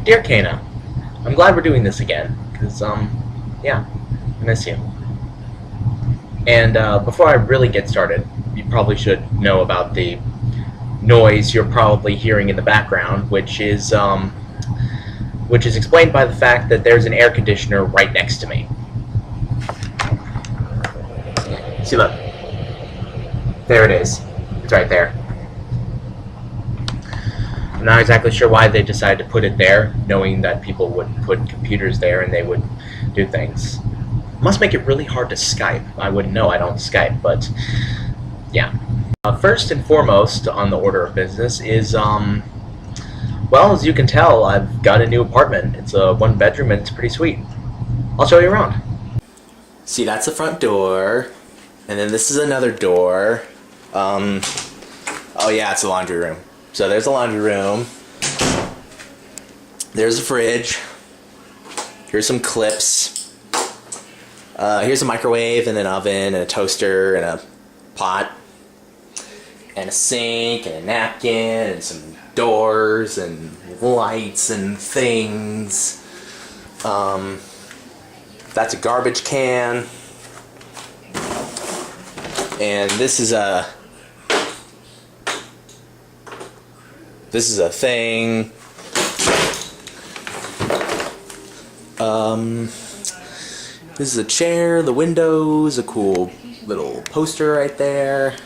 Dear Cana, I'm glad we're doing this again, because, yeah, I miss you. And before I really get started, you probably should know about the noise you're probably hearing in the background, which is explained by the fact that there's an air conditioner right next to me. See, look. There it is. It's right there. I'm not exactly sure why they decided to put it there, knowing that people would put computers there and they would do things. Must make it really hard to Skype. I wouldn't know, I don't Skype, but yeah. First and foremost on the order of business is, well, as you can tell, I've got a new apartment. It's a one-bedroom and it's pretty sweet. I'll show you around. See, that's the front door, and then this is another door. Oh yeah, it's a laundry room. So there's a laundry room. There's a fridge. Here's some clips. Here's a microwave and an oven and a toaster and a pot and a sink and a napkin and some doors and lights and things. That's a garbage can. And this is a thing. This is a chair, the windows, a cool little poster right there.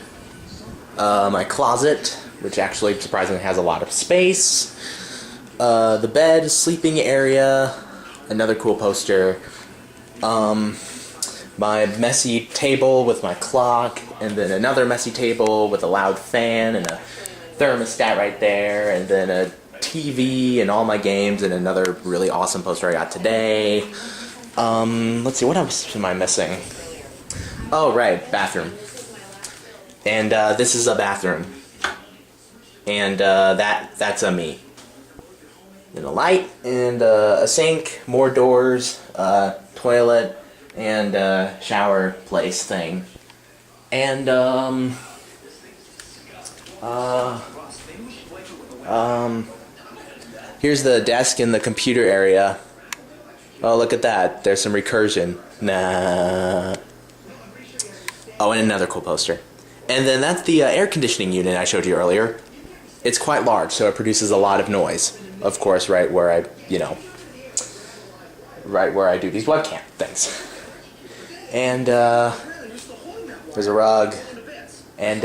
My closet, which actually surprisingly has a lot of space. The bed, sleeping area, another cool poster. My messy table with my clock, and then another messy table with a loud fan and a thermostat right there, and then a TV and all my games, and another really awesome poster I got today. Let's see, what else am I missing? Oh, right, bathroom. And this is a bathroom. And that's a me. And a light, and a sink, more doors, toilet, and shower place thing. And here's the desk in the computer area. Oh, look at that. There's some recursion. Nah. Oh, and another cool poster. And then that's the air conditioning unit I showed you earlier. It's quite large, so it produces a lot of noise. Of course, right where I do these webcam things. And there's a rug. And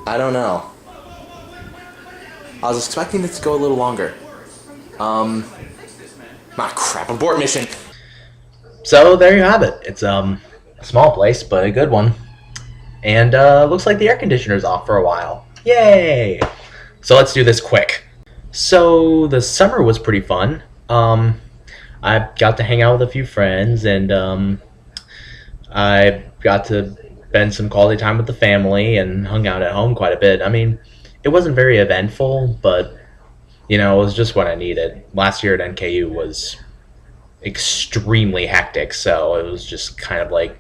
I don't know. I was expecting it to go a little longer. Crap, abort mission. So there you have it. It's a small place, but a good one. And looks like the air conditioner's off for a while. Yay! So let's do this quick. So the summer was pretty fun. I got to hang out with a few friends, and I got to spend some quality time with the family and hung out at home quite a bit. I mean, it wasn't very eventful, but it was just what I needed. Last year at NKU was extremely hectic, so it was just kind of like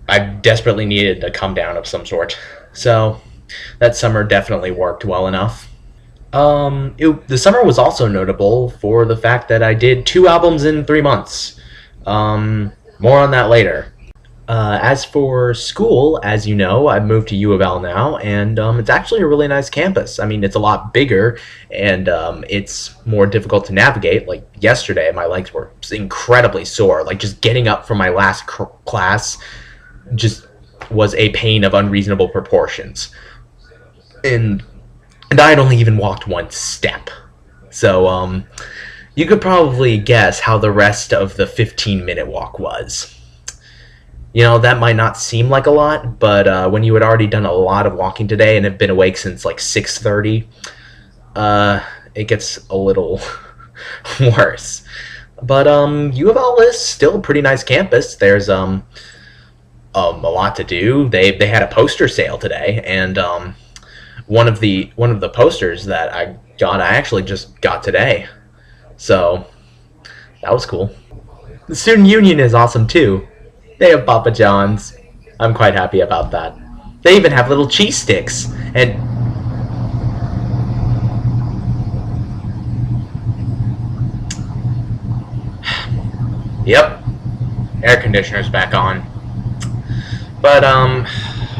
I desperately needed a come down of some sort. So that summer definitely worked well enough. The summer was also notable for the fact that I did 2 albums in 3 months. More on that later. As for school, as you know, I've moved to U of L now, and it's actually a really nice campus. I mean, it's a lot bigger, and it's more difficult to navigate. Like yesterday, my legs were incredibly sore. Like just getting up from my last class just was a pain of unreasonable proportions. And I had only even walked 1 step. So you could probably guess how the rest of the 15-minute walk was. That might not seem like a lot, but when you had already done a lot of walking today and have been awake since like 6:30, it gets a little worse. But U of L is still a pretty nice campus. There's a lot to do. They had a poster sale today, and one of the posters that I actually just got today. So That was cool. The student union is awesome too. They have Papa John's. I'm quite happy about that. They even have little cheese sticks. And yep, air conditioner's back on. But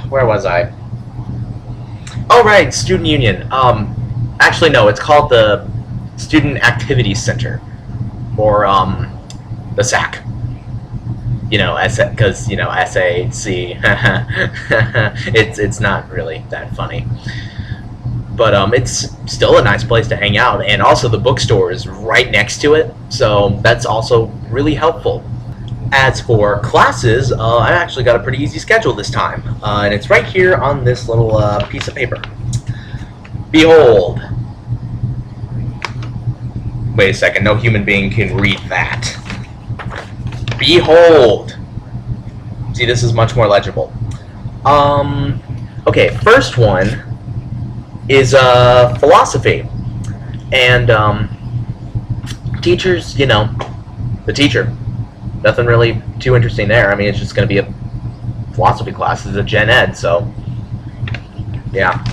where was I? Oh right, student union. Actually no, it's called the Student Activities Center, or the SAC. You know, because you know SAC. It's not really that funny, but it's still a nice place to hang out, and also the bookstore is right next to it, so that's also really helpful. As for classes, I actually got a pretty easy schedule this time, and it's right here on this little piece of paper. Behold. Wait a second, no human being can read that. Behold. See, this is much more legible. Okay, first one is philosophy. And teachers, you know, the teacher. Nothing really too interesting there. I mean, it's just going to be a philosophy class. It's a gen ed, so yeah.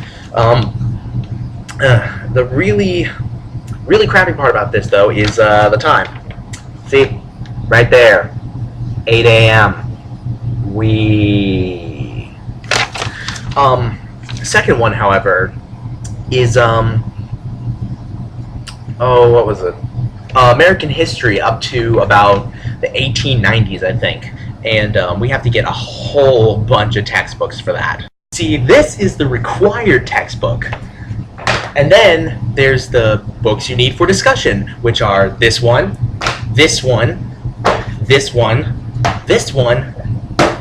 The really crappy part about this, though, is the time. See, right there, 8 a.m. Second one, however, is oh, what was it? American history up to about the 1890s, I think, and we have to get a whole bunch of textbooks for that. See, this is the required textbook, and then there's the books you need for discussion, which are this one, this one, this one, this one,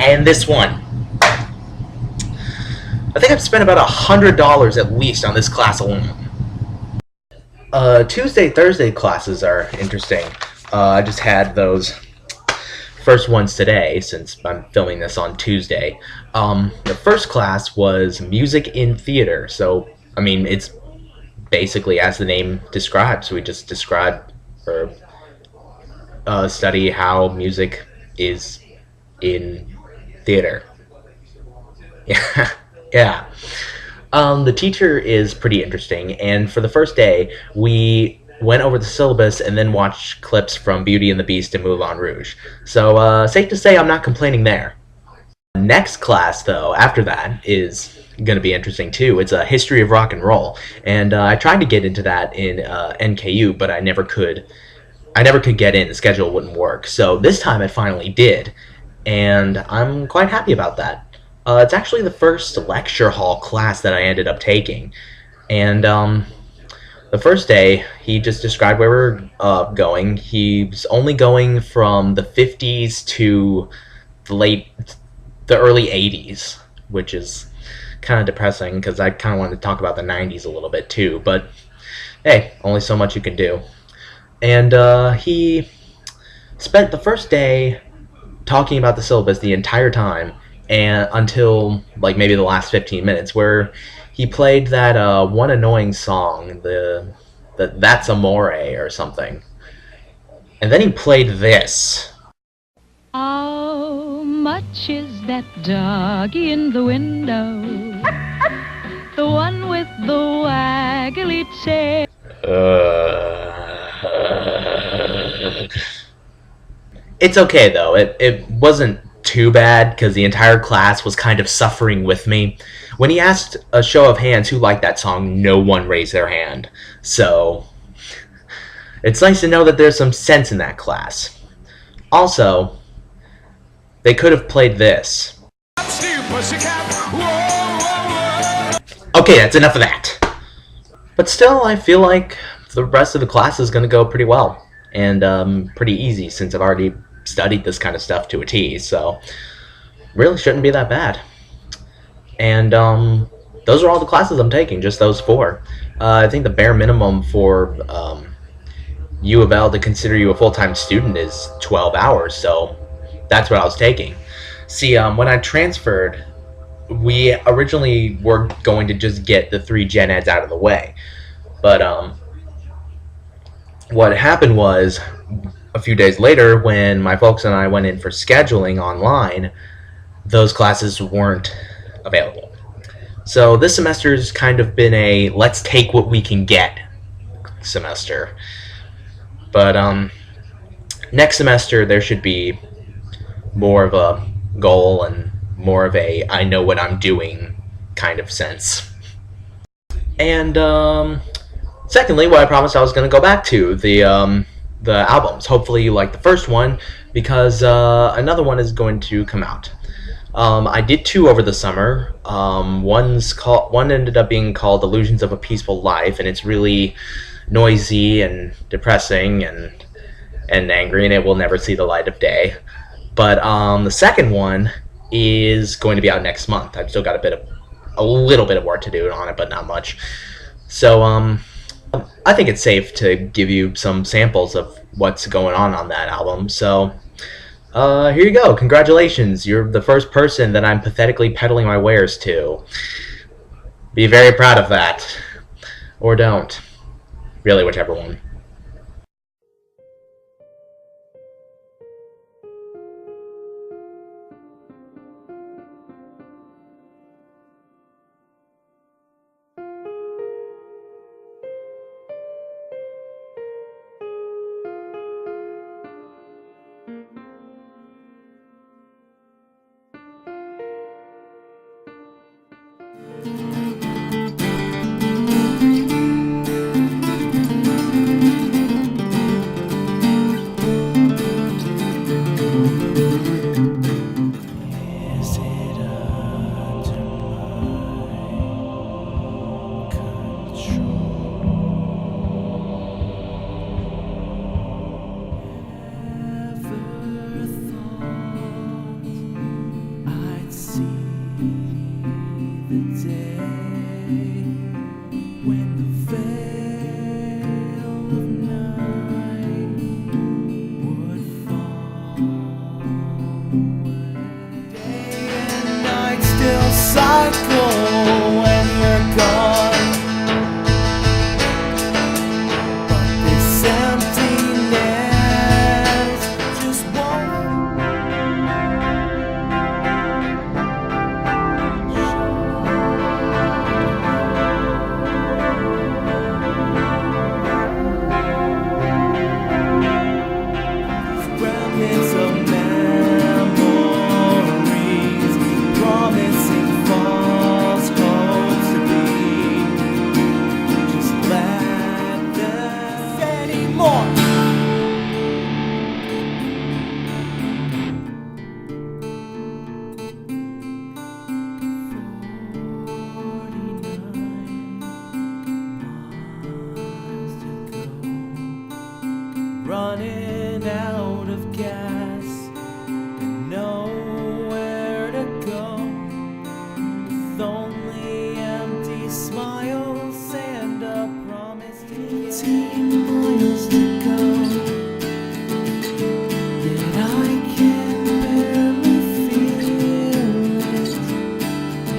and this one. I think I've spent about $100 at least on this class alone. Tuesday, Thursday classes are interesting. I just had those first ones today, since I'm filming this on Tuesday. The first class was music in theater, so, I mean, it's basically as the name describes. We just describe or study how music is in theater. Yeah. Yeah. The teacher is pretty interesting, and for the first day, we went over the syllabus and then watched clips from Beauty and the Beast and Moulin Rouge. So, safe to say I'm not complaining there. Next class, though, after that, is going to be interesting, too. It's a history of rock and roll, and I tried to get into that in NKU, but I never could. I never could get in. The schedule wouldn't work. So this time it finally did, and I'm quite happy about that. It's actually the first lecture hall class that I ended up taking, and the first day he just described where we're going. He's only going from the 50s to the early 80s, which is kind of depressing because I kind of wanted to talk about the 90s a little bit too, but hey, only so much you can do. And he spent the first day talking about the syllabus the entire time, and until like maybe the last 15 minutes, where he played that one annoying song, the That's Amore or something, and then he played this. How much is that doggy in the window? The one with the waggly tail. It's okay though. It wasn't too bad because the entire class was kind of suffering with me. When he asked a show of hands who liked that song, no one raised their hand. So it's nice to know that there's some sense in that class. Also, they could have played this. Okay, that's enough of that. But still, I feel like the rest of the class is going to go pretty well. And pretty easy since I've already studied this kind of stuff to a T, so really shouldn't be that bad. And those are all the classes I'm taking, just those 4. I think the bare minimum for U of L to consider you a full-time student is 12 hours, so that's what I was taking. See, when I transferred, we originally were going to just get the 3 gen eds out of the way, but what happened was a few days later, when my folks and I went in for scheduling online, those classes weren't available. So this semester's kind of been a let's take what we can get semester. But next semester there should be more of a goal and more of a I know what I'm doing kind of sense. And secondly, what I promised I was going to go back to the albums. Hopefully, you like the first one because another one is going to come out. I did two over the summer. One ended up being called "Illusions of a Peaceful Life," and it's really noisy and depressing and angry, and it will never see the light of day. But the second one is going to be out next month. I've still got a little bit of work to do on it, but not much. So I think it's safe to give you some samples of what's going on that album. So here you go. Congratulations. You're the first person that I'm pathetically peddling my wares to. Be very proud of that. Or don't. Really, whichever one. Cycle when you're gone, but this emptiness just won't. Remnants of memories promising false hopes to be. Just let them anymore. Running out of gas and nowhere to go, with only empty smiles and a promise to 18 miles to go. Yet I can barely feel it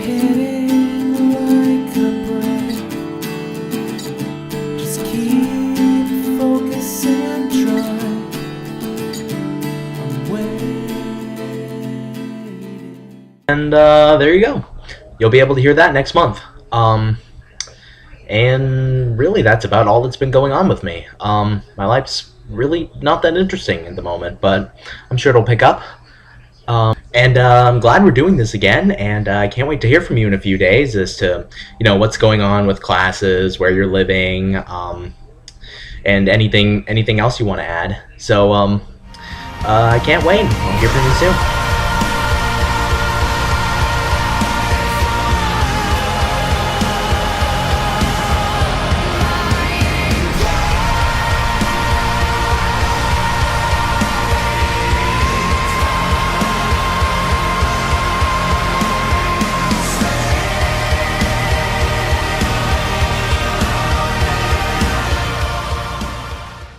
hitting like a brick. Just keep focusing. And there you go. You'll be able to hear that next month. And really, that's about all that's been going on with me. My life's really not that interesting at the moment, but I'm sure it'll pick up. And I'm glad we're doing this again, and I can't wait to hear from you in a few days as to, what's going on with classes, where you're living, and anything else you want to add. So I can't wait. I'll hear from you soon.